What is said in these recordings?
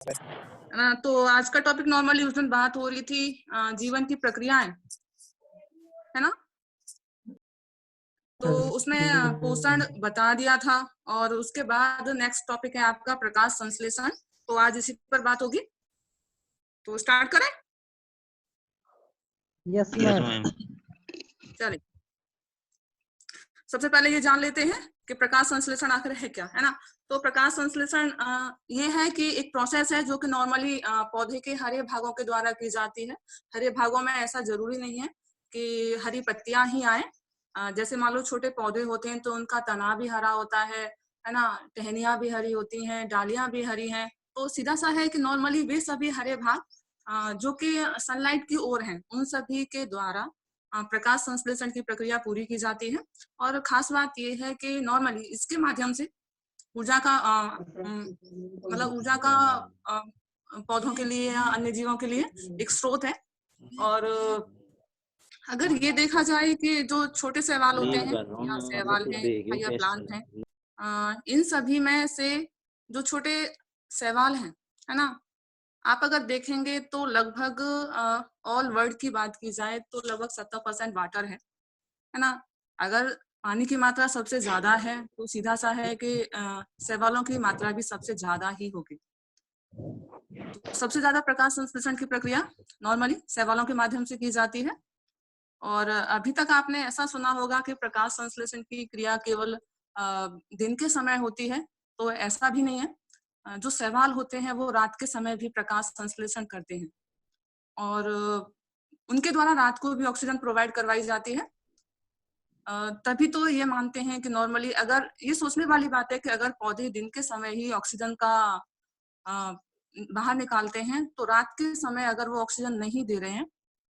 है ना। तो आज का टॉपिक नॉर्मली उस दिन बात हो रही थी जीवन की प्रक्रियाएं, है ना। तो उसमें पोषण बता दिया था और उसके बाद नेक्स्ट टॉपिक है आपका प्रकाश संश्लेषण। तो आज इसी पर बात होगी, तो स्टार्ट करें। Yes ma'am. चलिए, सबसे पहले ये जान लेते हैं कि प्रकाश संश्लेषण आखिर है क्या, है ना। तो प्रकाश संश्लेषण ये है कि एक प्रोसेस है जो कि नॉर्मली पौधे के हरे भागों के द्वारा की जाती है। हरे भागों में ऐसा जरूरी नहीं है कि हरी पत्तियां ही आए। जैसे मान लो छोटे पौधे होते हैं तो उनका तना भी हरा होता है ना। टहनियां भी हरी होती हैं, डालियां भी हरी हैं। तो सीधा सा है कि नॉर्मली वे सभी हरे भाग जो कि सनलाइट की ओर हैं, उन सभी के द्वारा प्रकाश संश्लेषण की प्रक्रिया पूरी की जाती है। और खास बात यह है कि नॉर्मली इसके माध्यम से ऊर्जा का मतलब ऊर्जा का पौधों के लिए या अन्य जीवों के लिए एक स्रोत है। और अगर ये देखा जाए कि जो छोटे शैवाल होते हैं या शैवाल हैं या प्लांट हैं, इन सभी में से जो छोटे शैवाल हैं, है ना, आप अगर देखेंगे तो लगभग ऑल वर्ल्ड की बात की जाए तो लगभग 70% वाटर है ना। अगर पानी की मात्रा सबसे ज्यादा है तो सीधा सा है कि शैवालों की मात्रा भी सबसे ज्यादा ही होगी। तो सबसे ज्यादा प्रकाश संश्लेषण की प्रक्रिया नॉर्मली शैवालों के माध्यम से की जाती है। और अभी तक आपने ऐसा सुना होगा कि प्रकाश संश्लेषण की क्रिया केवल दिन के समय होती है, तो ऐसा भी नहीं है। जो शैवाल होते हैं वो रात के समय भी प्रकाश संश्लेषण करते हैं और उनके द्वारा रात को भी ऑक्सीजन प्रोवाइड करवाई जाती है। तभी तो ये मानते हैं कि नॉर्मली अगर ये सोचने वाली बात है कि अगर पौधे दिन के समय ही ऑक्सीजन का बाहर निकालते हैं तो रात के समय अगर वो ऑक्सीजन नहीं दे रहे हैं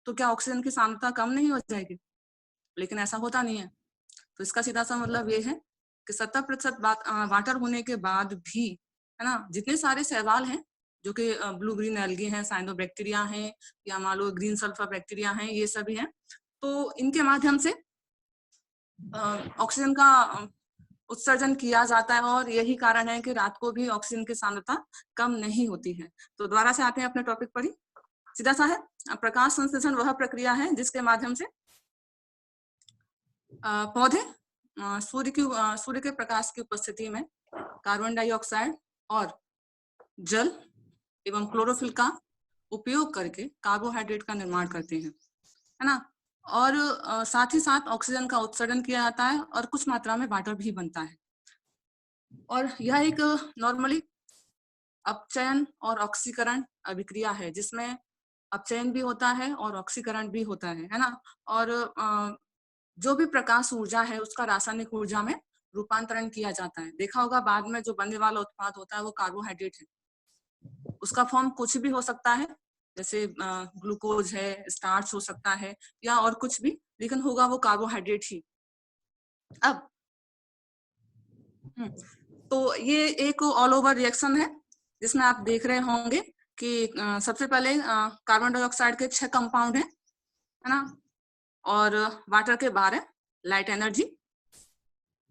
तो क्या ऑक्सीजन की सांद्रता कम नहीं हो जाएगी? लेकिन ऐसा होता नहीं है। तो इसका सीधा सा मतलब ये है कि 70% वाटर होने के बाद भी, है ना, जितने सारे शैवाल हैं जो कि ब्लू ग्रीन एल्गी हैं, साइनोबैक्टीरिया हैं या मान लो ग्रीन सल्फर बैक्टीरिया हैं, ये सभी हैं। तो इनके माध्यम से ऑक्सीजन का उत्सर्जन किया जाता है और यही कारण है कि रात को भी ऑक्सीजन की सांद्रता कम नहीं होती है। तो दोबारा से आते हैं अपने टॉपिक पर ही, सीधा सा है प्रकाश संश्लेषण वह प्रक्रिया है जिसके माध्यम से पौधे सूर्य के प्रकाश की उपस्थिति में कार्बन डाइऑक्साइड और जल एवं क्लोरोफिल का उपयोग करके कार्बोहाइड्रेट का निर्माण करते हैं, है ना। और साथ ही साथ ऑक्सीजन का उत्सर्जन किया जाता है और कुछ मात्रा में वाटर भी बनता है। और यह एक नॉर्मली अपचयन और ऑक्सीकरण अभिक्रिया है जिसमें अपचयन भी होता है और ऑक्सीकरण भी होता है ना। और जो भी प्रकाश ऊर्जा है उसका रासायनिक ऊर्जा में रूपांतरण किया जाता है। देखा होगा बाद में जो बनने वाला उत्पाद होता है वो कार्बोहाइड्रेट है। उसका फॉर्म कुछ भी हो सकता है, जैसे ग्लूकोज है, स्टार्च हो सकता है या और कुछ भी, लेकिन होगा वो कार्बोहाइड्रेट ही। अब तो ये एक ऑल ओवर रिएक्शन है जिसमें आप देख रहे होंगे कि सबसे पहले कार्बन डाइऑक्साइड के 6 कंपाउंड है ना, और वाटर के 12 लाइट एनर्जी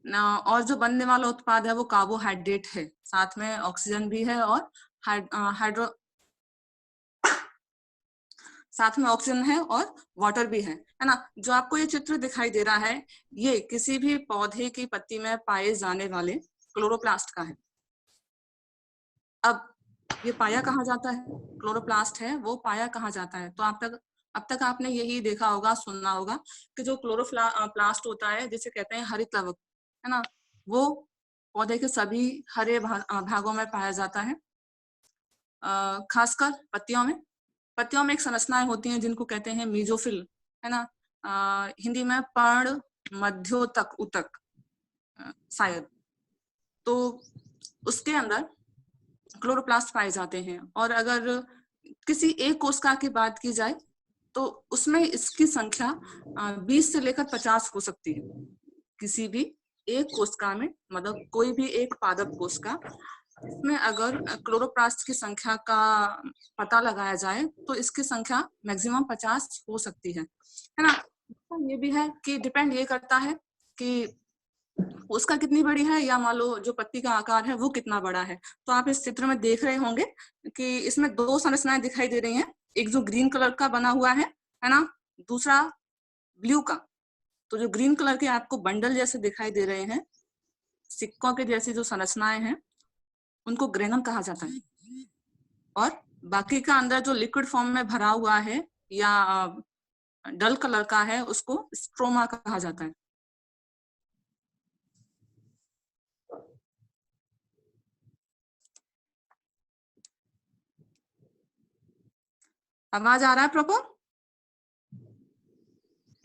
ना। और जो बनने वाला उत्पाद है वो कार्बोहाइड्रेट है, साथ में ऑक्सीजन भी है और हाइड्रो साथ में ऑक्सीजन है और वाटर भी है ना। जो आपको ये चित्र दिखाई दे रहा है ये किसी भी पौधे की पत्ती में पाए जाने वाले क्लोरोप्लास्ट का है। अब ये पाया कहाँ जाता है, क्लोरोप्लास्ट है वो पाया कहाँ जाता है? तो अब तक आपने यही देखा होगा, सुनना होगा कि जो क्लोरोप्लास्ट होता है जिसे कहते हैं हरित लवक, है ना, वो पौधे के सभी हरे भागों में पाया जाता है। खासकर पत्तियों में एक संरचनाएं होती हैं जिनको कहते हैं मीजोफिल, है ना। हिंदी में पर्ण मध्योतक उतक शायद। तो उसके अंदर क्लोरोप्लास्ट पाए जाते हैं। और अगर किसी एक कोशिका की बात की जाए तो उसमें इसकी संख्या 20 से लेकर 50 हो सकती है। किसी भी एक कोशिका में, मतलब कोई भी एक पादप कोशिका, इसमें अगर क्लोरोप्लास्ट की संख्या का पता लगाया जाए तो इसकी संख्या मैक्सिमम 50 हो सकती है ना। ये भी है कि डिपेंड ये करता है कि उसका कितनी बड़ी है, या मान लो जो पत्ती का आकार है वो कितना बड़ा है। तो आप इस चित्र में देख रहे होंगे कि इसमें दो संरचनाएं दिखाई दे रही हैं, एक जो ग्रीन कलर का बना हुआ है ना, दूसरा ब्लू का। तो जो ग्रीन कलर के आपको बंडल जैसे दिखाई दे रहे हैं, सिक्कों के जैसी जो संरचनाएं हैं, उनको ग्रेनम कहा जाता है। और बाकी का अंदर जो लिक्विड फॉर्म में भरा हुआ है या डल कलर का है, उसको स्ट्रोमा कहा जाता है। आवाज आ रहा है प्रॉपर?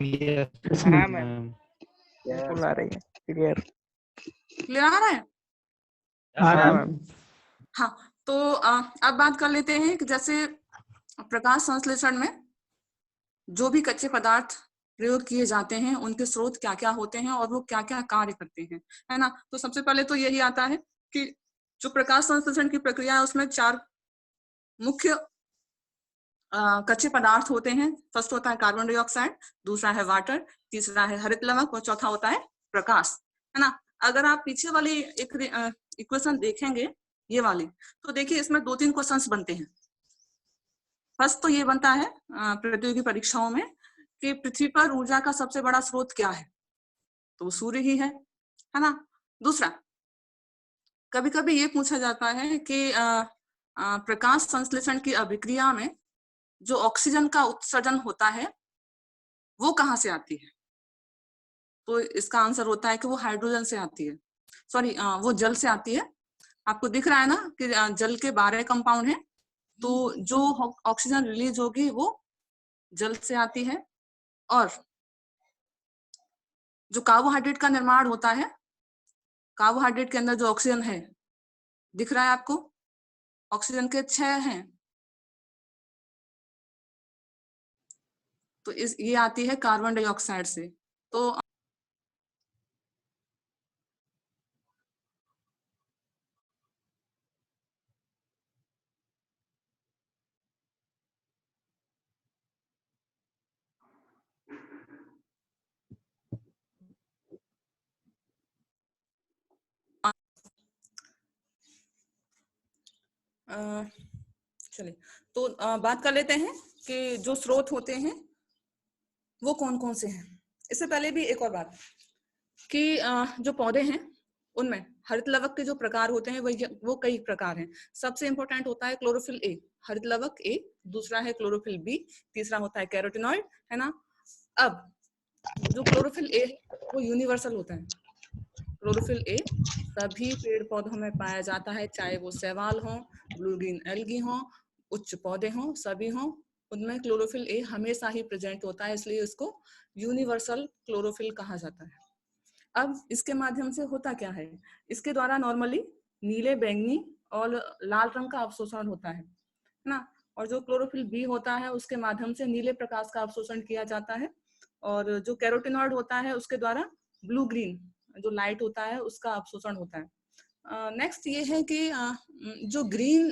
हाँ मैम, बिल्कुल आ रही है, क्लियर। क्लियर आ रहा है? हाँ मैम। हाँ, तो अब बात कर लेते हैं कि जैसे प्रकाश संश्लेषण में जो भी कच्चे पदार्थ प्रयोग किए जाते हैं, उनके स्रोत क्या क्या होते हैं और वो क्या क्या कार्य करते हैं, है ना। तो सबसे पहले तो यही आता है कि जो प्रकाश संश्लेषण की प्रक्रिया है उसमें 4 मुख्य कच्चे पदार्थ होते हैं। फर्स्ट होता है कार्बन डाइऑक्साइड, दूसरा है वाटर, तीसरा है हरित लवक और चौथा होता है प्रकाश, है ना। अगर आप पीछे वाली एक इक्वेशन देखेंगे, ये वाली, तो देखिए इसमें 2-3 क्वेश्चंस बनते हैं। फर्स्ट तो ये बनता है प्रतियोगी परीक्षाओं में कि पृथ्वी पर ऊर्जा का सबसे बड़ा स्रोत क्या है, तो सूर्य ही है ना। दूसरा, कभी कभी ये पूछा जाता है कि प्रकाश संश्लेषण की अभिक्रिया में जो ऑक्सीजन का उत्सर्जन होता है वो कहाँ से आती है, तो इसका आंसर होता है कि वो हाइड्रोजन से आती है, सॉरी वो जल से आती है। आपको दिख रहा है ना कि जल के 12 कंपाउंड हैं, तो जो ऑक्सीजन रिलीज होगी वो जल से आती है। और जो कार्बोहाइड्रेट का निर्माण होता है, कार्बोहाइड्रेट के अंदर जो ऑक्सीजन है, दिख रहा है आपको, ऑक्सीजन के 6 हैं, तो ये आती है कार्बन डाइऑक्साइड से। तो चलिए, तो बात कर लेते हैं कि जो स्रोत होते हैं वो कौन कौन से हैं। इससे पहले भी एक और बात कि जो पौधे हैं उनमें हरित लवक के जो प्रकार होते हैं वो कई प्रकार हैं। सबसे इंपॉर्टेंट होता है क्लोरोफिल ए, हरित लवक ए, दूसरा है क्लोरोफिल बी, तीसरा होता है कैरोटीनॉइड, है ना। अब जो क्लोरोफिल ए वो यूनिवर्सल होता है। क्लोरोफिल ए सभी पेड़ पौधों में पाया जाता है, चाहे वो शैवाल हो, ब्लू ग्रीन एल्गी हो, उच्च पौधे हो, सभी हो, उनमें क्लोरोफिल ए हमेशा ही प्रेजेंट होता है, इसलिए इसको यूनिवर्सल क्लोरोफिल कहा जाता है। अब इसके माध्यम से होता क्या है, इसके द्वारा नॉर्मली नीले, बैंगनी और लाल रंग का अवशोषण होता है ना। और जो क्लोरोफिल बी होता है उसके माध्यम से नीले प्रकाश का अवशोषण किया जाता है, और जो कैरोटीनॉइड होता है उसके द्वारा ब्लू ग्रीन जो लाइट होता है उसका अवशोषण होता है। नेक्स्ट ये है कि जो ग्रीन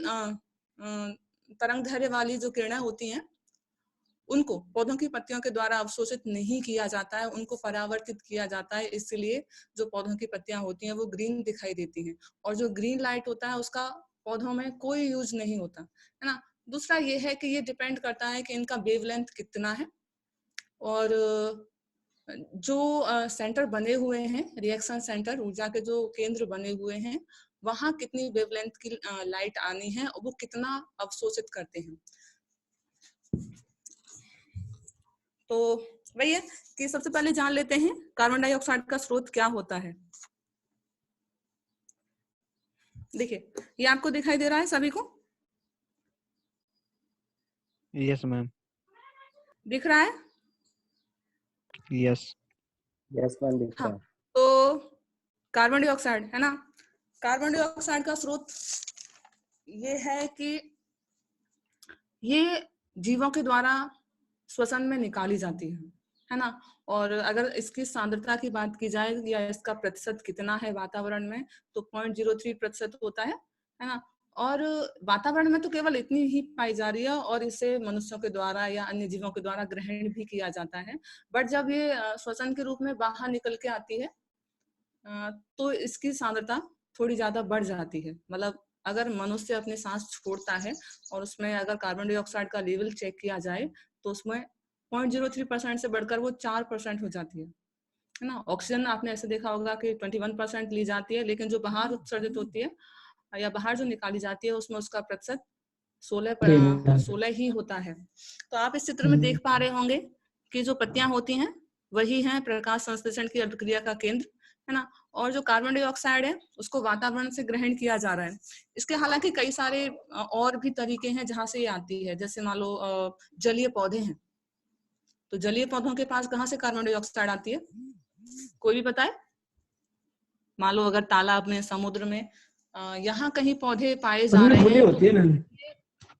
तरंग दैर्घ्य वाली जो किरणें होती हैं उनको पौधों की पत्तियों के द्वारा अवशोषित नहीं किया जाता है, उनको परावर्तित किया जाता है, इसलिए जो पौधों की पत्तियां होती हैं वो ग्रीन दिखाई देती हैं। और जो ग्रीन लाइट होता है उसका पौधों में कोई यूज नहीं होता, है ना। दूसरा ये है कि ये डिपेंड करता है कि इनका वेवलेंथ कितना है, और जो सेंटर बने हुए हैं, रिएक्शन सेंटर, ऊर्जा के जो केंद्र बने हुए हैं, वहां कितनी वेवलेंथ की लाइट आनी है और वो कितना अवशोषित करते हैं। तो वही है कि सबसे पहले जान लेते हैं कार्बन डाइऑक्साइड का स्रोत क्या होता है। देखिए, ये आपको दिखाई दे रहा है सभी को? Yes ma'am. दिख रहा है? यस यस मैम, दिख रहा है। तो कार्बन डाइऑक्साइड है ना, कार्बन डाइऑक्साइड का स्रोत ये है कि ये जीवों के द्वारा श्वसन में निकाली जाती है ना। और अगर इसकी सांद्रता की बात की जाए या इसका प्रतिशत कितना है वातावरण में, तो 0.03% होता है ना। और वातावरण में तो केवल इतनी ही पाई जा रही है, और इसे मनुष्यों के द्वारा या अन्य जीवों के द्वारा ग्रहण भी किया जाता है। बट जब ये श्वसन के रूप में बाहर निकल के आती है तो इसकी सांद्रता थोड़ी ज्यादा बढ़ जाती है। मतलब अगर मनुष्य अपनी सांस छोड़ता है और उसमें अगर कार्बन डाइऑक्साइड का लेवल चेक किया जाए तो उसमें 0.03% से बढ़कर वो 4% हो जाती है ना। ऑक्सीजन आपने ऐसे देखा होगा कि 21% ली जाती है, लेकिन जो बाहर उत्सर्जित होती है या बाहर जो निकाली जाती है उसमें उसका प्रतिशत 16 ही होता है। तो आप इस चित्र में देख पा रहे होंगे कि जो पत्तियां होती हैं वही हैं प्रकाश संश्लेषण की अभिक्रिया का केंद्र, है ना। और जो कार्बन डाइऑक्साइड है उसको वातावरण से ग्रहण किया जा रहा है। इसके हालांकि कई सारे और भी तरीके हैं जहां से ये आती है। जैसे मान लो जलीय पौधे हैं, तो जलीय पौधों के पास कहाँ से कार्बन डाइऑक्साइड आती है, कोई भी बताए? मान लो अगर तालाब में, समुद्र में यहाँ कहीं पौधे पाए जा रहे हैं तो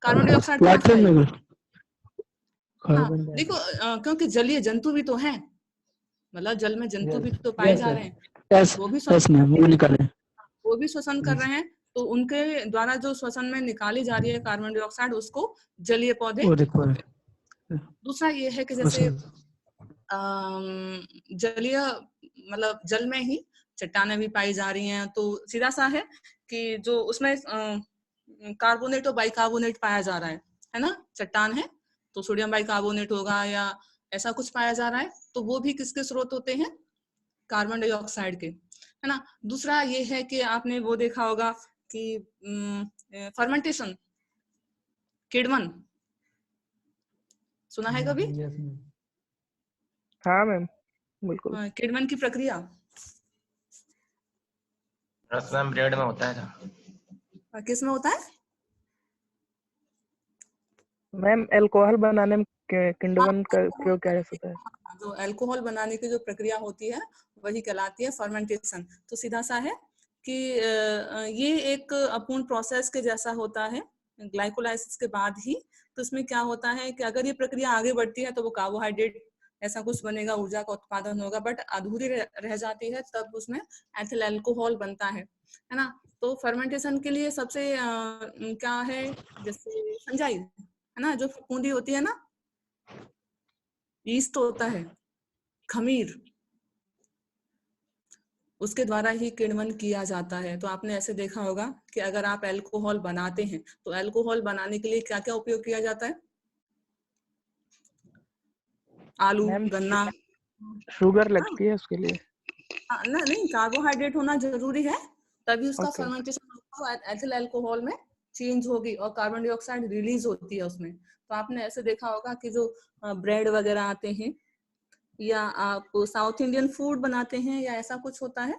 कार्बन डाइऑक्साइड कहाँ से आएगा? हाँ देखो, क्योंकि जलीय जंतु भी तो हैं, मतलब जल में जंतु भी तो पाए जा रहे हैं, वो भी श्वसन कर रहे हैं। तो उनके द्वारा जो श्वसन में निकाली जा रही है कार्बन डाइऑक्साइड उसको जलीय पौधे। दूसरा ये है कि जैसे जलीय मतलब जल में ही चट्टानें भी पाई जा रही हैं, तो सीधा सा है कि जो उसमें कार्बोनेट और बाइकार्बोनेट पाया जा रहा है ना। चट्टान है तो सोडियम बाइकार्बोनेट होगा या ऐसा कुछ पाया जा रहा है, तो वो भी किसके स्रोत होते हैं? कार्बन डाइऑक्साइड के, है ना। दूसरा ये है कि आपने वो देखा होगा कि फर्मेंटेशन, किण्वन सुना है कभी? हाँ मैम बिल्कुल। किण्वन की प्रक्रिया रसम ब्रेड में होता है। किस में होता है मैम? अल्कोहल बनाने में किण्वन का प्रयोग क्या होता है? जो अल्कोहल बनाने की जो प्रक्रिया होती है वही कहलाती है फर्मेंटेशन। तो सीधा सा है कि ये एक अपूर्ण प्रोसेस के जैसा होता है ग्लाइकोलाइसिस के बाद ही। तो इसमें क्या होता है कि अगर ये प्रक्रिया आगे बढ़ती है तो वो कार्बोहाइड्रेट ऐसा कुछ बनेगा, ऊर्जा का उत्पादन होगा, बट अधूरी रह जाती है तब उसमें एथिल अल्कोहल बनता है ना। तो फर्मेंटेशन के लिए सबसे क्या है, जैसे फंजाई है ना, जो फफूंदी होती है ना, यीस्ट होता है, खमीर, उसके द्वारा ही किण्वन किया जाता है। तो आपने ऐसे देखा होगा कि अगर आप अल्कोहल बनाते हैं तो अल्कोहल बनाने के लिए क्या क्या उपयोग किया जाता है? आलू, गन्ना, शुगर लगती है उसके लिए? नहीं, कार्बोहाइड्रेट होना जरूरी है तभी उसका फर्मेंटेशन एथिल अल्कोहल में चेंज होगी और कार्बन डाइऑक्साइड रिलीज होती है उसमें। तो आपने ऐसे देखा होगा कि जो ब्रेड वगैरह आते हैं या आप साउथ इंडियन फूड बनाते हैं या ऐसा कुछ होता है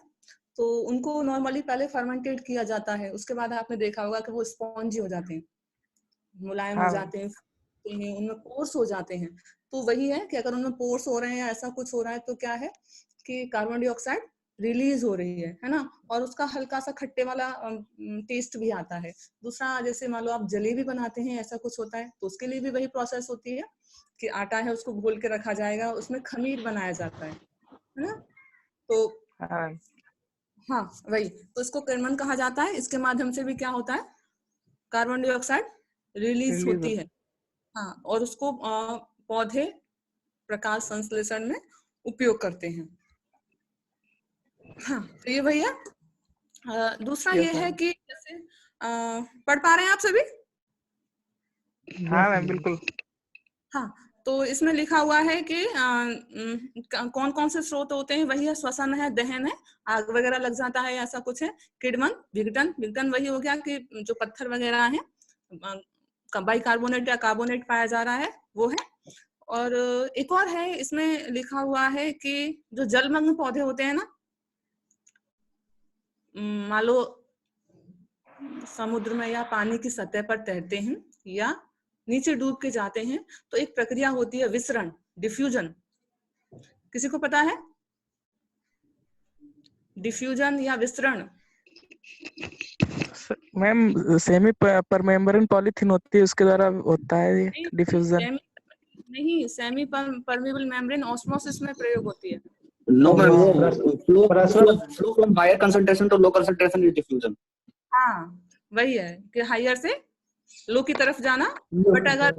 तो उनको नॉर्मली पहले फर्मेंटेट किया जाता है, उसके बाद आपने देखा होगा कि वो स्पॉन्जी हो जाते हैं, मुलायम हो जाते हैं, उनमें पोर्स हो जाते हैं। तो वही है कि अगर उनमें पोर्स हो रहे हैं या ऐसा कुछ हो रहा है तो क्या है कि कार्बन डाइऑक्साइड रिलीज हो रही है ना। और उसका हल्का सा खट्टे वाला टेस्ट भी आता है। दूसरा, जैसे मान लो आप जलेबी बनाते हैं, ऐसा कुछ होता है तो उसके लिए भी वही प्रोसेस होती है कि आटा है उसको घोल के रखा जाएगा, उसमें खमीर बनाया जाता है ना। तो हाँ वही, तो इसको किण्वन कहा जाता है। इसके माध्यम से भी क्या होता है, कार्बन डाइऑक्साइड रिलीज होती है। हाँ, और उसको पौधे प्रकाश संश्लेषण में उपयोग करते हैं। हाँ, तो ये भैया दूसरा ये है कि जैसे पढ़ पा रहे हैं आप सभी? हाँ मैम बिल्कुल। हाँ, तो इसमें लिखा हुआ है कि कौन कौन से स्रोत होते हैं, वही है श्वसन है, दहन है, आग वगैरह लग जाता है, ऐसा कुछ है। किण्वन, विघटन, विघटन वही हो गया कि जो पत्थर वगैरह है, बाइकार्बोनेट या कार्बोनेट पाया जा रहा है वो है। और एक और है इसमें लिखा हुआ है कि जो जलमग्न पौधे होते हैं ना, मान लो समुद्र में या पानी की सतह पर तैरते हैं या नीचे डूब के जाते हैं, तो एक प्रक्रिया होती है विसरण, डिफ्यूजन। किसी को पता है डिफ्यूजन या विसरण? मैम सेमी परमेम्ब्रेन पॉलीथीन होती है, उसके द्वारा होता है ये डिफ्यूजन। नहीं, सेमी परमेबल मेम्ब्रेन ऑस्मोसिस में प्रयोग होती है। नो मैम, वो flow from higher concentration to low concentration is diffusion. हाँ वही है कि हायर से लो की तरफ जाना, बट अगर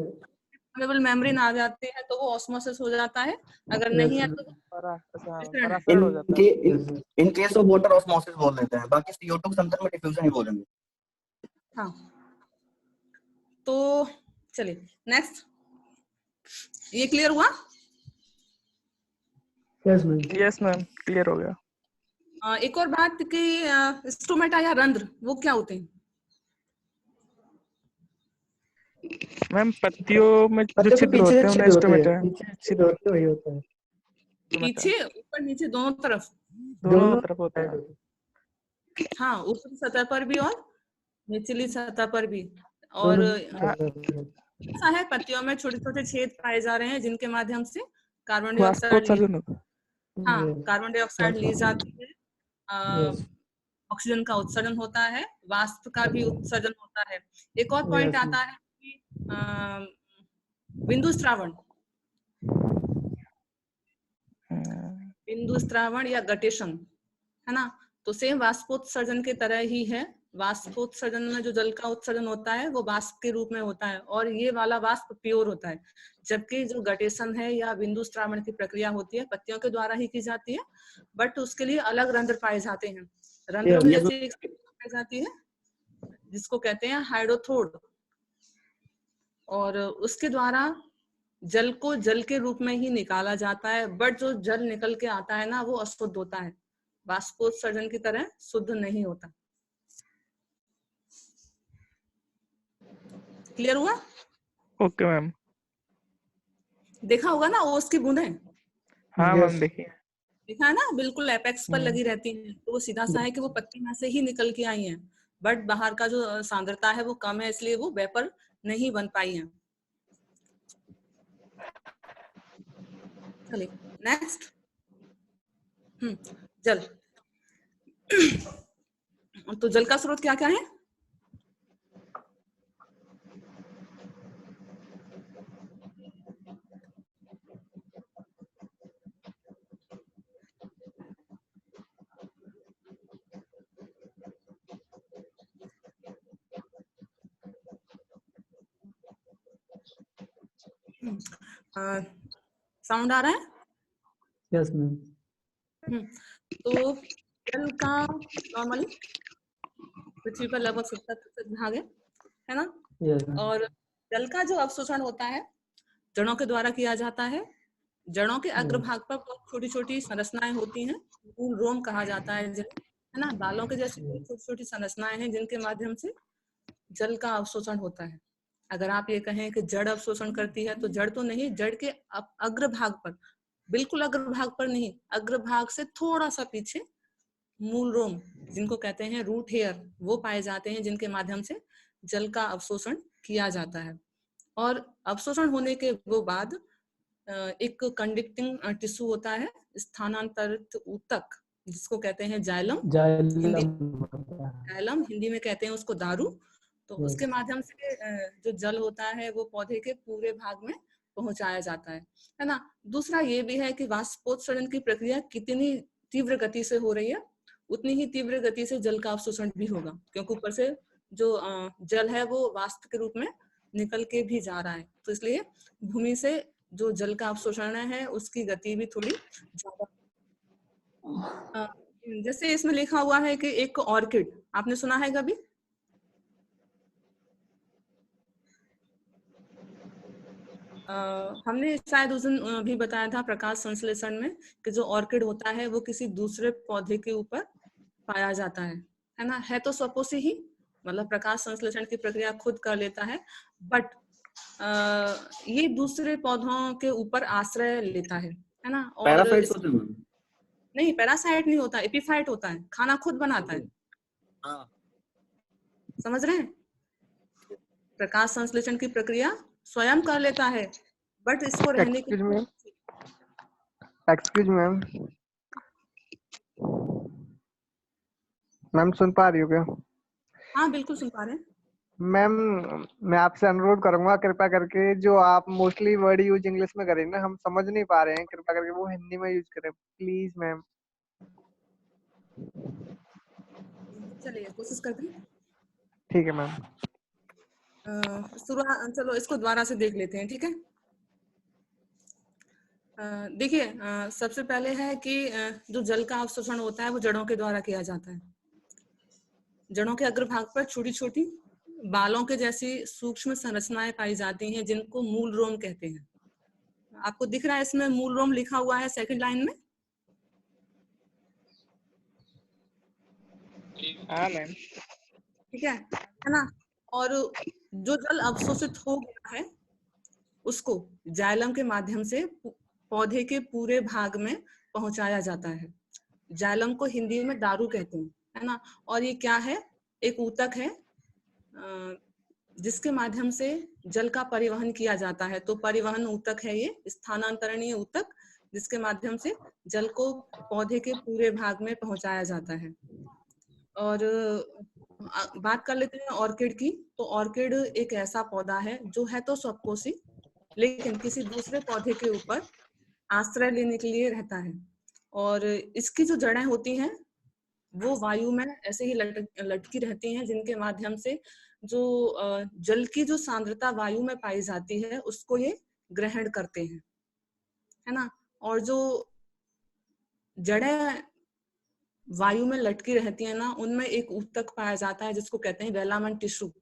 प्रोग्रामेबल मेमोरी ना आ जाती है तो वो ऑस्मोसिस हो जाता है, अगर नहीं है तो वो विसरण है। परासरण हो जाता है। In case of water osmosis बोल देते हैं, बाकी CO2 के अंदर में डिफ्यूजन ही बोलेंगे। हाँ, तो चलिए नेक्स्ट, ये क्लियर हुआ? यस मैम, क्लियर हो गया। एक और बात कि स्टोमेटा या रंध्र वो क्या होते हैं? मैम पत्तियों में जो पत्ते के छिद्र पीछे होते हैं उन्हें स्टोमेटा छिद्र होते वही होता है। पीछे, ऊपर नीचे दोनों तरफ? दोनों तरफ होता है। हाँ, ऊपरी सतह पर भी और निचली सतह पर भी। और ऐसा है, पत्तियों में छोटे छोटे छेद पाए जा रहे हैं जिनके माध्यम से कार्बन डाइऑक्साइड वाष्पोत्सर्जन होता है। हाँ, कार्बन डाइऑक्साइड ली जाती है, ऑक्सीजन का उत्सर्जन होता है, वाष्प का भी उत्सर्जन होता है। एक और पॉइंट आता है कि बिंदु स्त्रावण, बिंदु स्त्रावण या गटेशन, है ना? तो सेम वाष्पोत्सर्जन के तरह ही है। वाष्पोत्सर्जन में जो जल का उत्सर्जन होता है वो वाष्प के रूप में होता है, और ये वाला वाष्प प्योर होता है, जबकि जो गटेशन है या बिंदु स्त्रावण की प्रक्रिया होती है पत्तियों के द्वारा ही की जाती है, बट उसके लिए अलग रंध्र पाए जाते हैं। रंध्रों में जैसे एक पाई जाती है जिसको कहते हैं हाइड्रोथोड, और उसके द्वारा जल को जल के रूप में ही निकाला जाता है, बट जो जल निकल के आता है ना वो अशुद्ध होता है, वाष्पोत्सर्जन की तरह शुद्ध नहीं होता। क्लियर हुआ? Okay ma'am. देखा होगा ना ओस की बूंदें? हाँ मैम, देखिए देखा है ना, बिल्कुल एपेक्स पर लगी रहती हैं, तो वो सीधा सा है कि वो पत्ती में से ही निकल के आई हैं, बट बाहर का जो सांद्रता है वो कम है, इसलिए वो वेपर नहीं बन पाई हैं। चलिए नेक्स्ट, जल। तो जल का स्रोत क्या क्या है? साउंड आ रहा है? Yes ma'am. तो जल का नॉर्मली पृथ्वी पर लगभग 70% भाग है ना? और जल का जो अवशोषण होता है जड़ों के द्वारा किया जाता है। जड़ों के अग्रभाग पर बहुत छोटी छोटी संरचनाएं होती हैं, मूल रोम कहा जाता है जिन्हें, है ना? बालों के जैसी छोटी छोटी संरचनाएं हैं जिनके माध्यम से जल का अवशोषण होता है। अगर आप ये कहें कि जड़ अवशोषण करती है तो जड़ तो नहीं, जड़ के अग्रभाग पर, बिल्कुल अग्रभाग पर नहीं, अग्रभाग से थोड़ा सा पीछे मूल रोम जिनको कहते हैं रूट हेयर, वो पाए जाते हैं जिनके माध्यम से जल का अवशोषण किया जाता है। और अवशोषण होने के वो बाद एक कंडक्टिंग टिश्यू होता है, स्थानांतरित ऊतक, जिसको कहते हैं जाइलम, जाइलम हिंदी में कहते हैं उसको दारू। तो उसके माध्यम से जो जल होता है वो पौधे के पूरे भाग में पहुंचाया जाता है ना? दूसरा ये भी है कि वाष्पोत्सर्जन की प्रक्रिया कितनी तीव्र गति से हो रही है, उतनी ही तीव्र गति से जल का अवशोषण भी होगा, क्योंकि ऊपर से जो जल है वो वाष्प के रूप में निकल के भी जा रहा है, तो इसलिए भूमि से जो जल का अवशोषण है उसकी गति भी थोड़ी ज्यादा। जैसे इसमें लिखा हुआ है कि एक ऑर्किड, आपने सुना है कभी? हमने शायद उस दिन भी बताया था प्रकाश संश्लेषण में कि जो ऑर्किड होता है वो किसी दूसरे पौधे के ऊपर पाया जाता है ना? है तो स्वपोषी ही, मतलब प्रकाश संश्लेषण की प्रक्रिया खुद कर लेता है, बट ये दूसरे पौधों के ऊपर आश्रय लेता है ना? और पैरासाइट्स होते हैं। नहीं, पैरासाइट नहीं होता, एपिफाइट होता है, खाना खुद बनाता है। हाँ, समझ रहे हैं? प्रकाश संश्लेषण की प्रक्रिया स्वयं कर लेता है, बट इसको रहने के एक्सक्यूज मैम सुन पा रही हो क्या? हाँ बिल्कुल सुन पा रहे हैं मैम, मैं आपसे अनुरोध करूंगा कृपया करके जो आप मोस्टली वर्ड यूज इंग्लिश में करें ना, हम समझ नहीं पा रहे हैं, कृपया करके वो हिंदी में यूज करें प्लीज मैम। चलिए कोशिश करते हैं। ठीक है मैम। शुरुआत, चलो इसको दोबारा से देख लेते हैं, ठीक है। देखिए, सबसे पहले है कि जो जल का अवशोषण होता है वो जड़ों के द्वारा किया जाता है। जड़ों के अग्रभाग पर छोटी छोटी बालों के जैसी सूक्ष्म संरचनाएं पाई जाती हैं, जिनको मूल रोम कहते हैं। आपको दिख रहा है इसमें मूल रोम लिखा हुआ है सेकंड लाइन में। हाँ मैम। ठीक है ना। और जो जल अवशोषित हो गया है उसको जाइलम के माध्यम से पौधे के पूरे भाग में पहुंचाया जाता है। जाइलम को हिंदी में दारू कहते हैं, है ना। और ये क्या है, एक ऊतक है जिसके माध्यम से जल का परिवहन किया जाता है। तो परिवहन ऊतक है ये, स्थानांतरणीय ऊतक, जिसके माध्यम से जल को पौधे के पूरे भाग में पहुंचाया जाता है। और बात कर लेते हैं ऑर्किड की। तो ऑर्किड एक ऐसा पौधा है जो है तो स्वकोशी, लेकिन किसी दूसरे पौधे के ऊपर आश्रय लेने के लिए रहता है। और इसकी जो जड़ें होती हैं वो वायु में ऐसे ही लटकी रहती हैं, जिनके माध्यम से जो जल की जो सांद्रता वायु में पाई जाती है उसको ये ग्रहण करते हैं, है ना। और जो जड़ें वायु में लटकी रहती है ना, उनमें एक ऊतक पाया जाता है जिसको कहते हैं वेलामन टिश्यू।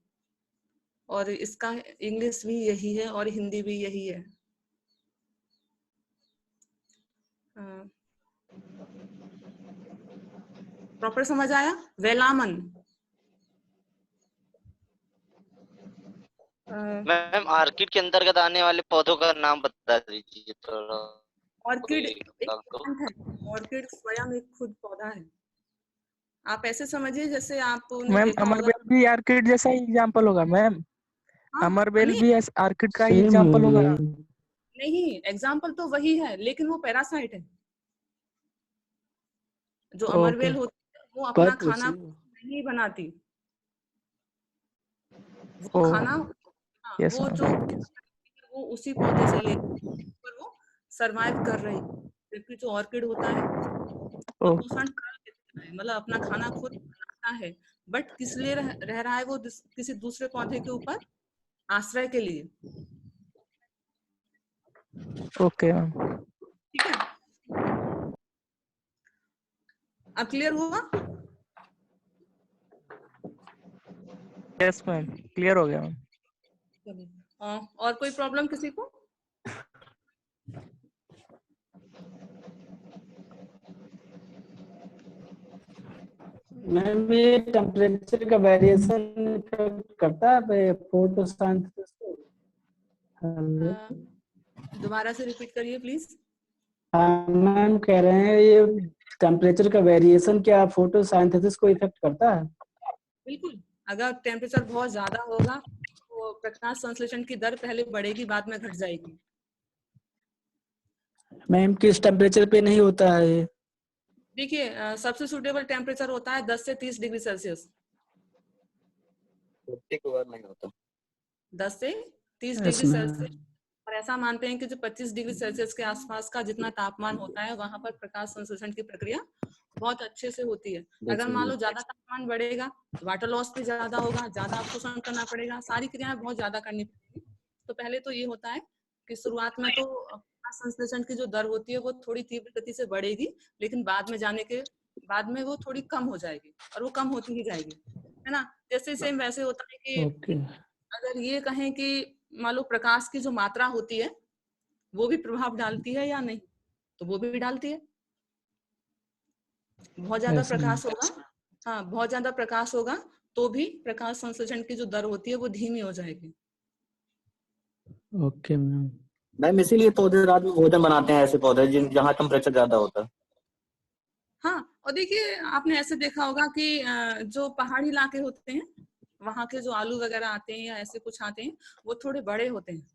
और इसका इंग्लिश भी यही है और हिंदी भी यही है। प्रॉपर समझ आया? वेलामन। मैम आर्किड के अंतर्गत आने वाले पौधों का नाम बता दीजिए थोड़ा। ऑर्किड एक प्लांट है। ऑर्किड स्वयं एक खुद पौधा है। आप ऐसे समझिए जैसे आपने मैम देखा होगा। अमरबेल भी आर्किड जैसा ही एग्जांपल होगा मैम। हाँ, अमरबेल नहीं भी आर्किड का ही एग्जांपल होगा। नहीं, एग्जाम्पल तो वही है, लेकिन वो पैरासाइट है। जो अमरबेल होती है वो अपना खाना नहीं बनाती। वो खाना, हाँ, यस वो जो वो उसी पौधे से लेकर पर वो सरवाइव कर रही है। जबकि जो ऑर्किड होता है पोषण कर लेता है, मतलब अपना खाना खुद बनाता है, बट किस लिए रह रहा है वो किसी दूसरे पौधे के ऊपर आश्रय के लिए। Okay ma'am. ठीक है, अब क्लियर हुआ? यस मैम, क्लियर हो गया मैम। और कोई प्रॉब्लम किसी को? मैम ये टेम्परेचर का वेरिएशन करता है फोटोसिंथेसिस को? दोबारा से रिपीट करिए प्लीज। हाँ मैम, कह रहे हैं ये टेम्परेचर का वेरिएशन क्या फोटोसिंथेसिस को इफेक्ट करता है? बिल्कुल, अगर टेम्परेचर बहुत ज्यादा होगा तो प्रकाश संश्लेषण की दर पहले बढ़ेगी, बाद में घट जाएगी। मैम किस टेम्परेचर पे नहीं होता है? देखिए, सबसे सूटेबल टेम्परेचर होता है 10 से 30 डिग्री सेल्सियस। 50 के बाद नहीं होता। 10 से 30 डिग्री सेल्सियस। और ऐसा मानते हैं कि जो 25 डिग्री सेल्सियस के आसपास का जितना तापमान होता है वहां पर प्रकाश संश्लेषण की प्रक्रिया बहुत अच्छे से होती है। अगर मान लो ज्यादा तापमान बढ़ेगा, वाटर लॉस भी ज्यादा होगा, ज्यादा अवशोषण करना पड़ेगा, सारी क्रियाएं बहुत ज्यादा करनी पड़ेगी। तो पहले तो ये होता है कि शुरुआत में तो प्रकाश संश्लेषण की जो दर होती है वो थोड़ी तीव्र गति से बढ़ेगी, लेकिन बाद में जाने के बाद में वो थोड़ी कम हो जाएगी, और वो कम होती ही जाएगी, है ना। जैसे सेम वैसे होता है कि अगर ये कहें कि मान लो प्रकाश की जो मात्रा होती है वो भी प्रभाव डालती है या नहीं, तो वो भी डालती है। बहुत ज्यादा प्रकाश होगा, हाँ, बहुत ज्यादा प्रकाश होगा तो भी प्रकाश संश्लेषण की जो दर होती है वो धीमी हो जाएगी। Okay ma'am. मैम इसीलिए पौधे रात में भोजन बनाते हैं, ऐसे पौधे जहाँ टेम्परेचर ज्यादा होता है। हाँ, और देखिए आपने ऐसे देखा होगा कि जो पहाड़ी इलाके होते हैं वहां के जो आलू वगैरह आते हैं या ऐसे कुछ आते हैं वो थोड़े बड़े होते हैं।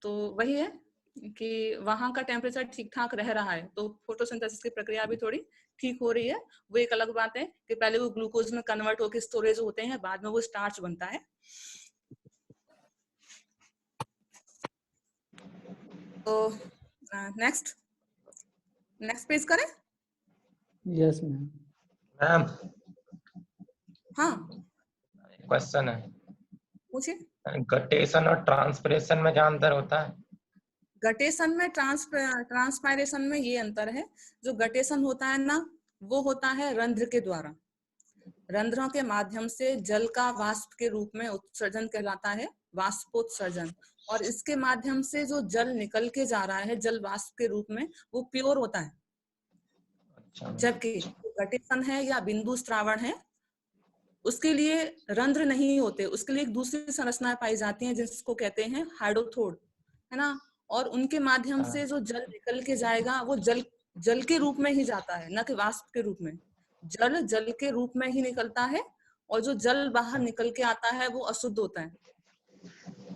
तो वही है कि वहां का टेम्परेचर ठीक ठाक रह रहा है तो फोटोसिंथेसिस की प्रक्रिया भी थोड़ी ठीक हो रही है। वो एक अलग बात है कि पहले वो ग्लूकोज में कन्वर्ट होकर स्टोरेज होते हैं, बाद में वो स्टार्च बनता है। तो नेक्स्ट पेज करें? Yes ma'am. मैम हाँ, क्वेश्चन है, पूछिए। गटेशन और ट्रांसपिरेशन में क्या अंतर होता है? गटेशन में ट्रांसपायरेशन में ये अंतर है, जो गटेशन होता है ना वो होता है रंध्र के द्वारा, रंध्रों के माध्यम से जल का वाष्प के रूप में उत्सर्जन कहलाता है, वाष्पोत्सर्जन। और इसके माध्यम से जो जल निकल के जा रहा है जल वाष्प के रूप में, वो प्योर होता है। अच्छा, जबकि गटेशन है या बिंदु स्त्रावण है, उसके लिए रंध्र नहीं होते, उसके लिए एक दूसरी संरचनाएं पाई जाती हैं जिसको कहते हैं हाइड्रोथोड, है ना। और उनके माध्यम से जो जल निकल के जाएगा वो जल के रूप में ही जाता है, न कि वाष्प के रूप में। जल के रूप में ही निकलता है, और जो जल बाहर निकल के आता है वो अशुद्ध होता है।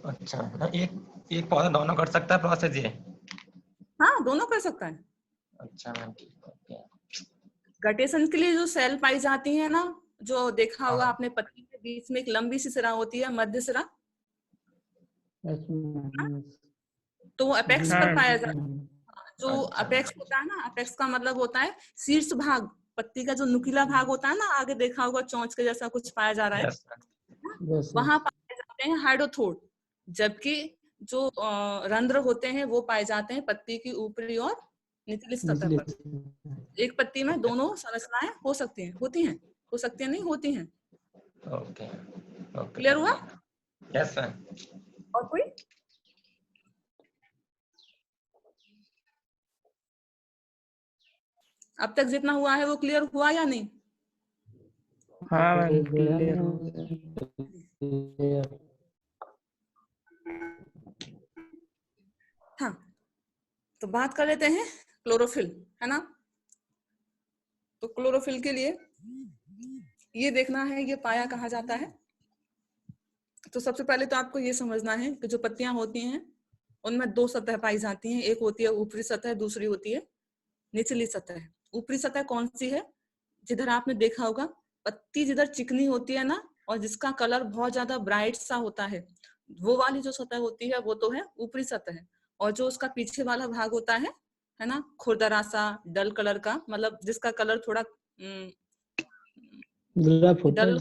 अच्छा, एक पौधा दोनों कर सकता है प्रोसेस ये? हाँ, दोनों कर सकता है। अच्छा मैम, ओके। गटेशन के लिए जो सेल पाई जाती है ना, जो देखा होगा हाँ। आपने, पत्ती के बीच में एक लंबी सी सिरा होती है, मध्य सिरा, तो वो अपेक्स पर पाया जाता है। जो अच्छा। अपेक्स होता है ना, अपेक्स का मतलब होता है शीर्ष भाग, पत्ती का जो नुकीला भाग होता है ना, आगे देखा होगा चोंच के जैसा कुछ पाया जा रहा है, यस वहां पाए जाते हैं हाइड्रोथोड। जबकि जो रंध्र होते हैं वो पाए जाते हैं पत्ती की ऊपरी और निचली सतह पर। एक पत्ती में दोनों संरचनाएं हो सकती हैं, होती हैं, हो सकती हैं नहीं, होती हैं। ओके ओके, क्लियर हुआ? Yes ma'am. और कोई? अब तक जितना हुआ है वो क्लियर हुआ या नहीं? हाँ मैम, क्लियर। हाँ, तो बात कर लेते हैं क्लोरोफिल, है ना। तो क्लोरोफिल के लिए ये देखना है ये पाया कहाँ जाता है। तो सबसे पहले तो आपको ये समझना है कि जो पत्तियां होती हैं उनमें दो सतह पाई जाती हैं, एक होती है ऊपरी सतह, दूसरी होती है निचली सतह। ऊपरी सतह कौन सी है? जिधर आपने देखा होगा पत्ती जिधर चिकनी होती है ना, और जिसका कलर बहुत ज्यादा ब्राइट सा होता है, वो वाली जो सतह होती है वो तो है ऊपरी सतह। और जो उसका पीछे वाला भाग होता है ना, खुरदरा सा डल कलर का, मतलब जिसका कलर थोड़ा डल,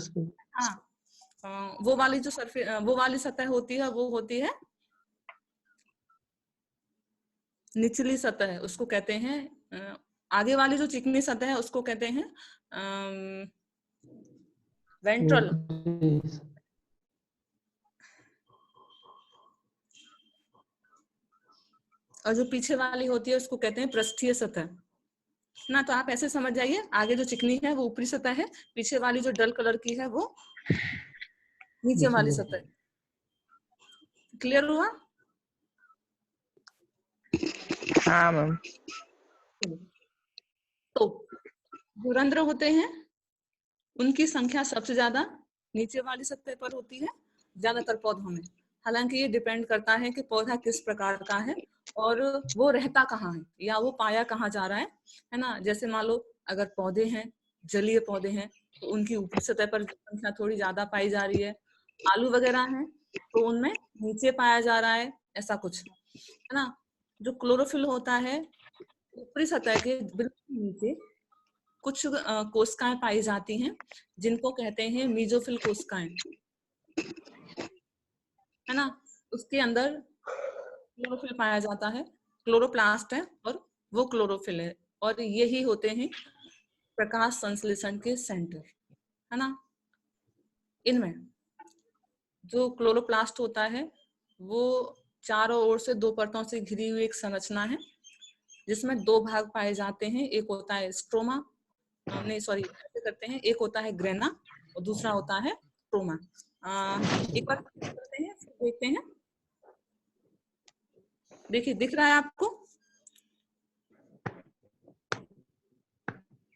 हाँ, वो वाली जो वो वाली सतह होती है वो होती है निचली सतह। उसको कहते हैं आगे वाली जो चिकनी सतह है उसको कहते हैं वेंट्रल। और जो पीछे वाली होती है उसको कहते हैं पृष्ठीय सतह ना। तो आप ऐसे समझ जाइए, आगे जो चिकनी है वो ऊपरी सतह है, पीछे वाली जो डल कलर की है वो नीचे वाली सतह। क्लियर हुआ? हाँ मैम। तो जो रंध्र होते हैं उनकी संख्या सबसे ज्यादा नीचे वाली सतह पर होती है ज्यादातर पौधों में। हालांकि ये डिपेंड करता है कि पौधा किस प्रकार का है और वो रहता कहाँ है या वो पाया कहाँ जा रहा है ना। जैसे मान लो अगर पौधे हैं, जलीय पौधे हैं, तो उनकी ऊपरी सतह पर संख्या थोड़ी ज्यादा पाई जा रही है। आलू वगैरह हैं तो उनमें नीचे पाया जा रहा है, ऐसा कुछ है ना। जो क्लोरोफिल होता है ऊपरी सतह के बिल्कुल नीचे कुछ कोशिकाएं पाई जाती हैं जिनको कहते हैं मीजोफिल कोशिकाएं, है ना। उसके अंदर क्लोरोफिल पाया जाता है, क्लोरोप्लास्ट है और वो क्लोरोफिल है। और यही होते हैं प्रकाश संश्लेषण के सेंटर, है ना। इनमें जो क्लोरोप्लास्ट होता है वो चारों ओर से दो परतों से घिरी हुई एक संरचना है जिसमें दो भाग पाए जाते हैं। एक होता है स्ट्रोमा, नहीं सॉरी ऐसे करते हैं, एक होता है ग्रेना और दूसरा होता है स्ट्रोमा। एक बार करते हैं फिर देखते हैं। देखिए दिख रहा है आपको?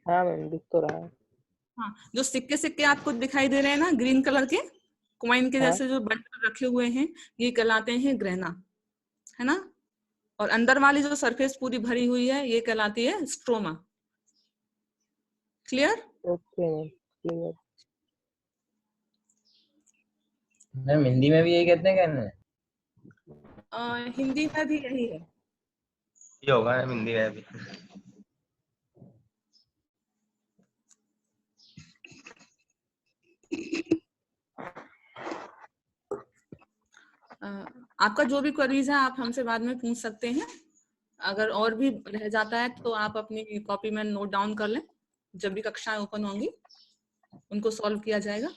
हाँ मैम, दिख तो रहा है। हाँ, जो सिक्के सिक्के आपको दिखाई दे रहे हैं ना ग्रीन कलर के, कॉइन के जैसे जो बंडल रखे हुए हैं, ये कहलाते हैं ग्रेना, है ना। और अंदर वाली जो सरफेस पूरी भरी हुई है ये कहलाती है stroma. Clear? Okay ma'am, clear. Ma'am Hindi में भी यही कहते हैं कहने? हिंदी में भी यही है। ये होगा हिंदी में भी। आपका जो भी क्वेरीज है आप हमसे बाद में पूछ सकते हैं। अगर और भी रह जाता है तो आप अपनी कॉपी में नोट डाउन कर लें, जब भी कक्षाएं ओपन होंगी उनको सॉल्व किया जाएगा।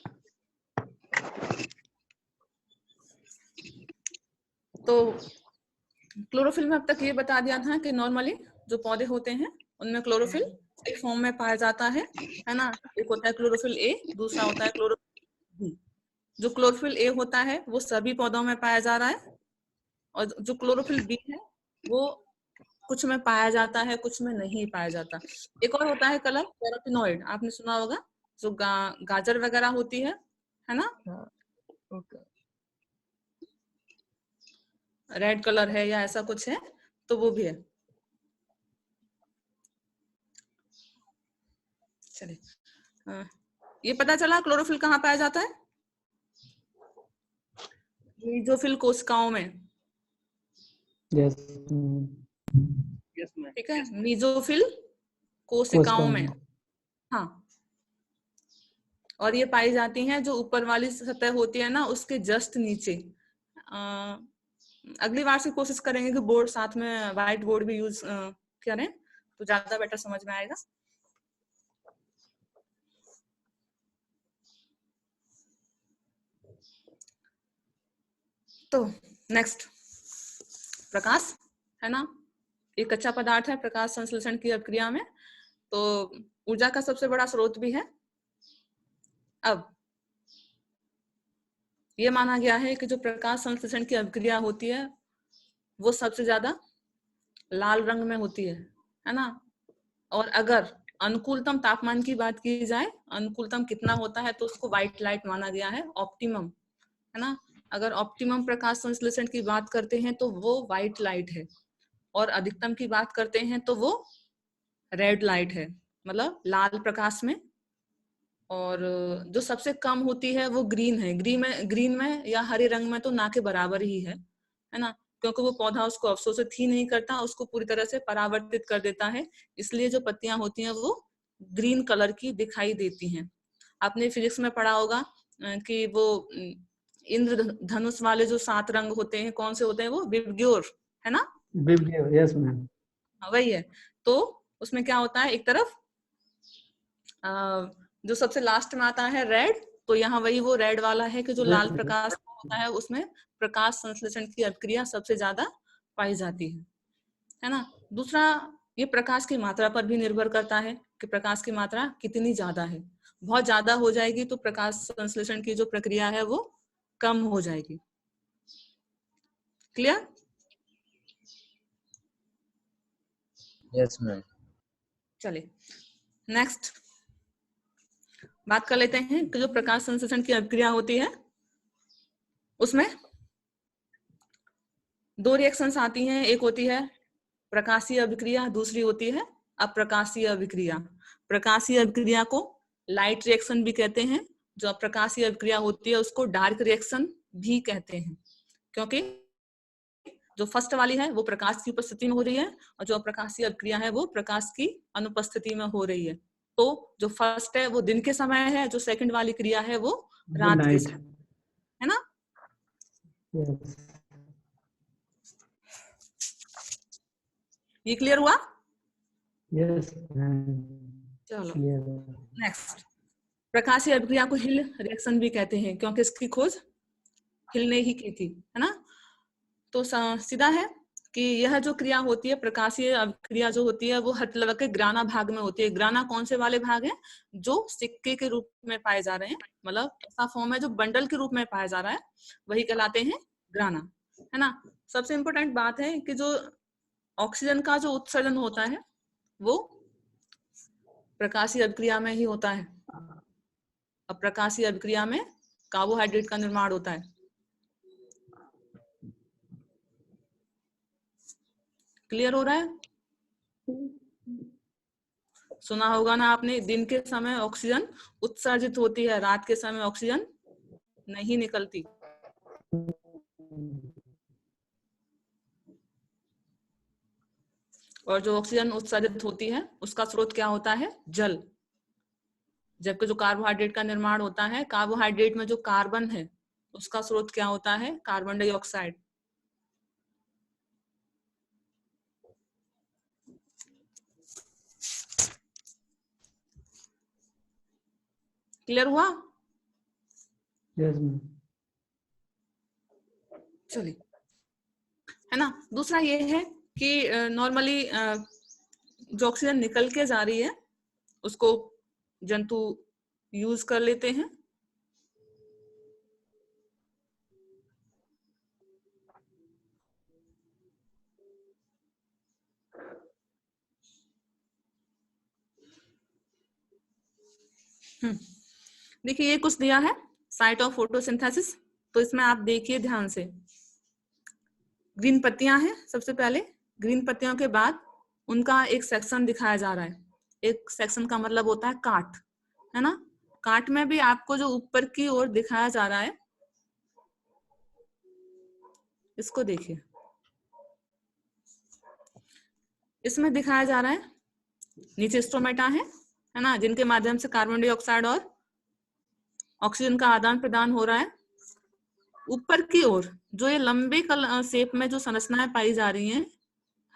तो क्लोरोफिल में अब तक ये बता दिया था कि नॉर्मली जो पौधे होते हैं उनमें क्लोरोफिल एक फॉर्म में पाया जाता है ना। एक होता है क्लोरोफिल ए, दूसरा होता है क्लोरोफिल बी। जो क्लोरोफिल ए होता है वो सभी पौधों में पाया जा रहा है, और जो क्लोरोफिल बी है वो कुछ में पाया जाता है, कुछ में नहीं पाया जाता। एक और होता है कलर कैरोटीनॉइड, आपने सुना होगा, जो गाजर वगैरह होती है ना, रेड कलर है या ऐसा कुछ है, तो वो भी है। चलिए, ये पता चला क्लोरोफिल कहाँ पाया जाता है? मीजोफिल कोशिकाओं में। यस ठीक है, मीजोफिल कोशिकाओं में। हाँ, और ये पाई जाती हैं जो ऊपर वाली सतह होती है ना उसके जस्ट नीचे। अगली बार से कोशिश करेंगे कि बोर्ड साथ में व्हाइट बोर्ड भी यूज करें तो ज्यादा बेटर समझ में आएगा। तो नेक्स्ट, प्रकाश है ना, एक कच्चा पदार्थ है प्रकाश संश्लेषण की प्रक्रिया में, तो ऊर्जा का सबसे बड़ा स्रोत भी है। अब ये माना गया है कि जो प्रकाश संश्लेषण की अभिक्रिया होती है वो सबसे ज्यादा लाल रंग में होती है ना। और अगर अनुकूलतम तापमान की बात की जाए, अनुकूलतम कितना होता है, तो उसको व्हाइट लाइट माना गया है, ऑप्टिमम है ना। अगर ऑप्टिमम प्रकाश संश्लेषण की बात करते हैं तो वो व्हाइट लाइट है, और अधिकतम की बात करते हैं तो वो रेड लाइट है, मतलब लाल प्रकाश में। और जो सबसे कम होती है वो ग्रीन है। ग्रीन में या हरे रंग में तो ना के बराबर ही है ना, क्योंकि वो पौधा उसको अवशोषित ही नहीं करता, उसको पूरी तरह से परावर्तित कर देता है, इसलिए जो पत्तियां होती हैं वो ग्रीन कलर की दिखाई देती हैं। आपने फिजिक्स में पढ़ा होगा कि वो इंद्रधनुष वाले जो 7 रंग होते हैं, कौन से होते हैं वो? विबग्योर है ना। यस मैम, वही है। तो उसमें क्या होता है, एक तरफ जो सबसे लास्ट में आता है रेड, तो यहाँ वही वो रेड वाला है कि जो लाल प्रकाश होता है उसमें प्रकाश संश्लेषण की अभिक्रिया सबसे ज्यादा पाई जाती है ना। दूसरा, ये प्रकाश की मात्रा पर भी निर्भर करता है कि प्रकाश की मात्रा कितनी ज्यादा है। बहुत ज्यादा हो जाएगी तो प्रकाश संश्लेषण की जो प्रक्रिया है वो कम हो जाएगी। क्लियर? Yes ma'am. चलिए नेक्स्ट बात कर लेते हैं कि जो प्रकाश संश्लेषण की अभिक्रिया होती है उसमें 2 रिएक्शंस आती हैं। एक होती है प्रकाशीय अभिक्रिया, दूसरी होती है अप्रकाशीय अभिक्रिया। प्रकाशीय अभिक्रिया को लाइट रिएक्शन भी कहते हैं, जो अप्रकाशीय अभिक्रिया होती है उसको डार्क रिएक्शन भी कहते हैं, क्योंकि जो फर्स्ट वाली है वो प्रकाश की उपस्थिति में हो रही है और जो अप्रकाशीय अभिक्रिया है वो प्रकाश की अनुपस्थिति में हो रही है। तो जो फर्स्ट है वो दिन के समय है, जो सेकंड वाली क्रिया है वो रात के समय है ना। ये क्लियर हुआ? यस। चलो नेक्स्ट, प्रकाशीय अभिक्रिया को हिल रिएक्शन भी कहते हैं, क्योंकि इसकी खोज हिल ने ही की थी है ना। तो सीधा है कि यह जो क्रिया होती है, प्रकाशीय अभिक्रिया जो होती है वो हथलवक के ग्राना भाग में होती है। ग्राना कौन से वाले भाग हैं? जो सिक्के के रूप में पाए जा रहे हैं, मतलब ऐसा फॉर्म है जो बंडल के रूप में पाया जा रहा है, वही कहलाते हैं ग्राना है ना। सबसे इंपॉर्टेंट बात है कि जो ऑक्सीजन का जो उत्सर्जन होता है वो प्रकाशीय अभिक्रिया में ही होता है। अब प्रकाशीय अभिक्रिया में कार्बोहाइड्रेट का निर्माण होता है। क्लियर हो रहा है? सुना होगा ना आपने, दिन के समय ऑक्सीजन उत्सर्जित होती है, रात के समय ऑक्सीजन नहीं निकलती। और जो ऑक्सीजन उत्सर्जित होती है उसका स्रोत क्या होता है? जल। जबकि जो कार्बोहाइड्रेट का निर्माण होता है, कार्बोहाइड्रेट में जो कार्बन है उसका स्रोत क्या होता है? Carbon dioxide. क्लियर हुआ? Yes ma'am. चलिए, है ना। दूसरा ये है कि नॉर्मली जो ऑक्सीजन निकल के जा रही है उसको जंतु यूज कर लेते हैं। देखिए ये कुछ दिया है, साइट ऑफ फोटोसिंथेसिस। तो इसमें आप देखिए ध्यान से, ग्रीन पत्तियां हैं सबसे पहले। ग्रीन पत्तियों के बाद उनका एक सेक्शन दिखाया जा रहा है। एक सेक्शन का मतलब होता है काट, है ना। काट में भी आपको जो ऊपर की ओर दिखाया जा रहा है, इसको देखिए, इसमें दिखाया जा रहा है नीचे स्ट्रोमेटा है ना, जिनके माध्यम से कार्बन डाइऑक्साइड और ऑक्सीजन का आदान प्रदान हो रहा है। ऊपर की ओर जो ये लंबे शेप में जो संरचनाएं पाई जा रही हैं,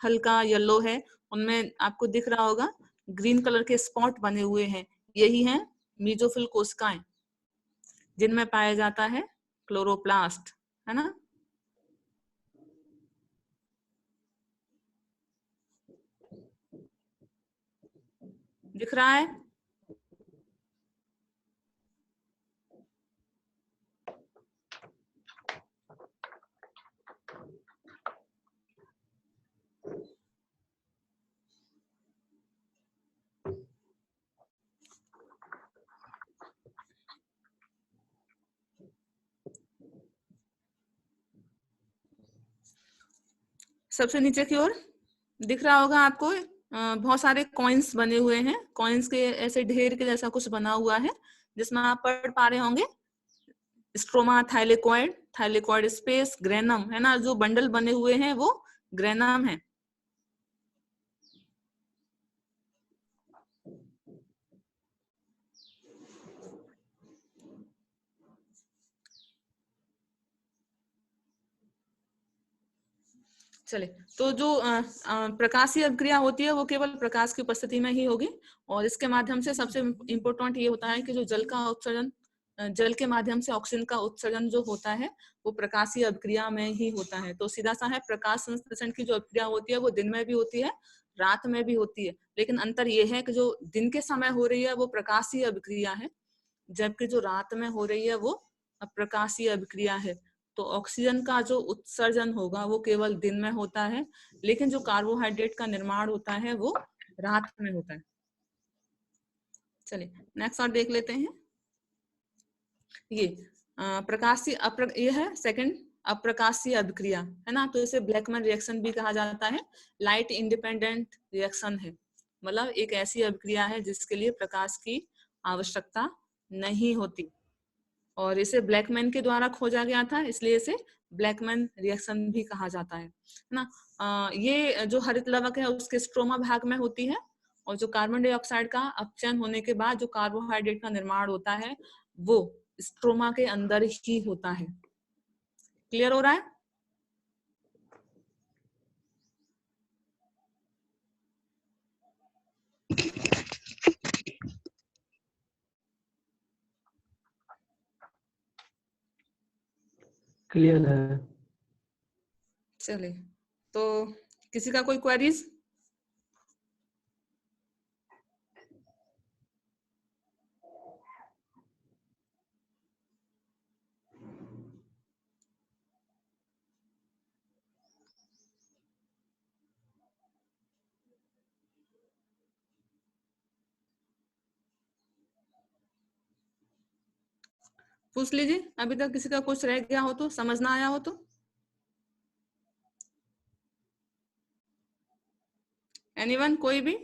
हल्का येलो है, उनमें आपको दिख रहा होगा ग्रीन कलर के स्पॉट बने हुए हैं। यही हैं मीजोफिल कोशिकाएं, जिनमें पाया जाता है क्लोरोप्लास्ट, है ना। दिख रहा है? सबसे नीचे की ओर दिख रहा होगा आपको बहुत सारे कॉइन्स बने हुए हैं। कॉइन्स के ऐसे ढेर के जैसा कुछ बना हुआ है, जिसमें आप पढ़ पा रहे होंगे stroma, thylakoid, thylakoid space, granum, है ना। जो बंडल बने हुए हैं वो ग्रेनम है। चले, तो जो प्रकाशीय अभिक्रिया होती है वो केवल प्रकाश की उपस्थिति में ही होगी। और इसके माध्यम से सबसे इम्पोर्टेंट ये होता है कि जो जल का उत्सर्जन, जल के माध्यम से ऑक्सीजन का उत्सर्जन जो होता है वो प्रकाशीय अभिक्रिया में ही होता है। तो सीधा सा है, प्रकाश संश्लेषण की जो अभिक्रिया होती है वो दिन में भी होती है, रात में भी होती है। लेकिन अंतर ये है कि जो दिन के समय हो रही है वो प्रकाशीय अभिक्रिया है, जबकि जो रात में हो रही है वो अप्रकाशीय अभिक्रिया है। तो ऑक्सीजन का जो उत्सर्जन होगा वो केवल दिन में होता है, लेकिन जो कार्बोहाइड्रेट का निर्माण होता है वो रात में होता है। चलिए नेक्स्ट और देख लेते हैं। ये प्रकाशीय ये है सेकंड, अप्रकाशीय अभिक्रिया, है ना। तो इसे ब्लैकमैन रिएक्शन भी कहा जाता है। लाइट इंडिपेंडेंट रिएक्शन है, मतलब एक ऐसी अभिक्रिया है जिसके लिए प्रकाश की आवश्यकता नहीं होती, और इसे ब्लैकमैन के द्वारा खोजा गया था, इसलिए इसे ब्लैकमैन रिएक्शन भी कहा जाता है ना। ये जो हरित लवक है उसके स्ट्रोमा भाग में होती है, और जो कार्बन डाइऑक्साइड का अपचयन होने के बाद जो कार्बोहाइड्रेट का निर्माण होता है वो स्ट्रोमा के अंदर ही होता है। क्लियर हो रहा है? क्लियर है। चलिए, तो किसी का कोई क्वेरीज? पूछ लीजिए, अभी तक किसी का कुछ रह गया हो तो, समझ ना आया हो तो। एनीवन, कोई भी?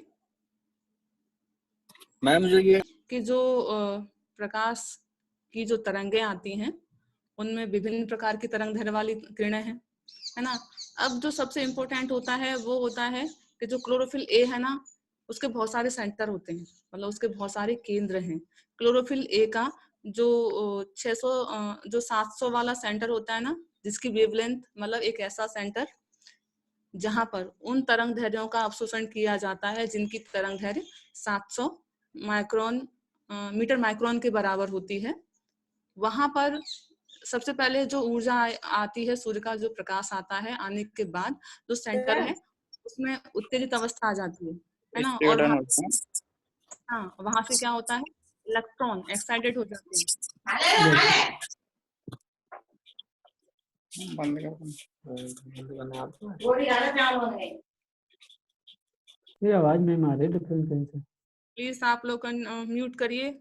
मैम जो ये कि जो प्रकाश की जो तरंगें आती हैं उनमें विभिन्न प्रकार की तरंग दैर्ध्य वाली किरणें हैं, है ना। अब जो सबसे इम्पोर्टेंट होता है वो होता है कि जो क्लोरोफिल ए है ना, उसके बहुत सारे सेंटर होते हैं, मतलब उसके बहुत सारे केंद्र हैं। क्लोरोफिल ए का जो 600 जो 700 वाला सेंटर होता है ना, जिसकी वेवलेंथ मतलब एक ऐसा सेंटर जहां पर उन तरंग दैर्ध्यों का अवशोषण किया जाता है जिनकी तरंग दैर्ध्य 700 माइक्रोन मीटर माइक्रोन के बराबर होती है। वहां पर सबसे पहले जो ऊर्जा आती है, सूर्य का जो प्रकाश आता है, आने के बाद जो सेंटर है उसमें उत्तेजित अवस्था आ जाती है ना, और वहां से क्या होता है, इलेक्ट्रॉन एक्साइटेड हो जाते हैं। ये आवाज में मारे डिफरेंट कहीं से। प्लीज आप लोग म्यूट करिए।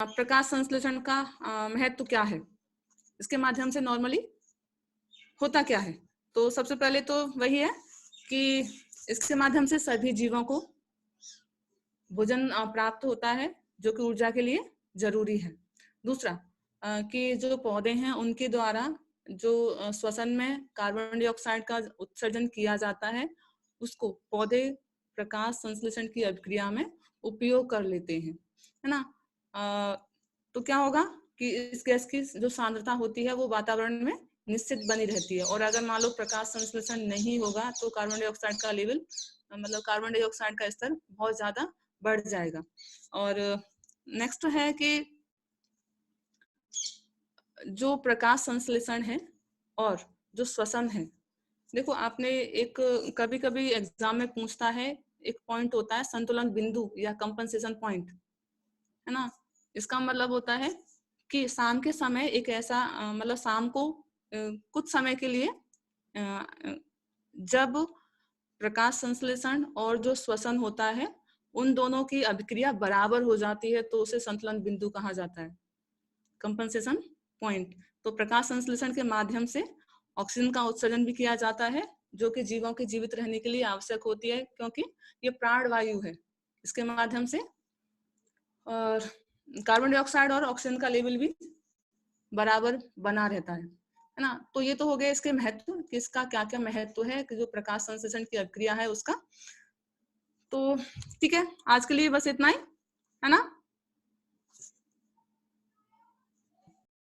प्रकाश संश्लेषण का महत्व क्या है, इसके माध्यम से नॉर्मली होता क्या है? तो सबसे पहले तो वही है कि इसके माध्यम से सभी जीवों को भोजन प्राप्त होता है जो कि ऊर्जा के लिए जरूरी है। दूसरा कि जो पौधे हैं उनके द्वारा जो श्वसन में कार्बन डाइऑक्साइड का उत्सर्जन किया जाता है उसको पौधे प्रकाश संश्लेषण की अभिक्रिया में उपयोग कर लेते हैं, है ना। तो क्या होगा कि इस गैस की जो सांद्रता होती है वो वातावरण में निश्चित बनी रहती है, और अगर मान लो प्रकाश संश्लेषण नहीं होगा तो कार्बन डाइऑक्साइड का लेवल मतलब कार्बन डाइऑक्साइड का स्तर बहुत ज्यादा बढ़ जाएगा। और नेक्स्ट है कि जो प्रकाश संश्लेषण है और जो श्वसन है, देखो आपने एक कभी कभी एग्जाम में पूछता है, एक पॉइंट होता है संतुलन बिंदु या कंपनसेशन पॉइंट, है ना। इसका मतलब होता है कि शाम के समय एक ऐसा मतलब शाम को कुछ समय के लिए जब प्रकाश संश्लेषण और जो श्वसन होता है उन दोनों की अभिक्रिया बराबर हो जाती है तो उसे संतुलन बिंदु कहा जाता है, कंपनसेशन पॉइंट। तो प्रकाश संश्लेषण के माध्यम से ऑक्सीजन का उत्सर्जन भी किया जाता है जो कि जीवों के जीवित रहने के लिए आवश्यक होती है, क्योंकि ये प्राण वायु है। इसके माध्यम से और कार्बन डाइऑक्साइड और ऑक्सीजन का लेवल भी बराबर बना रहता है ना। तो ये तो हो गया इसके महत्व कि इसका क्या क्या महत्व है कि जो प्रकाश संश्लेषण की अभिक्रिया है उसका। तो ठीक है, आज के लिए बस इतना ही, है ना।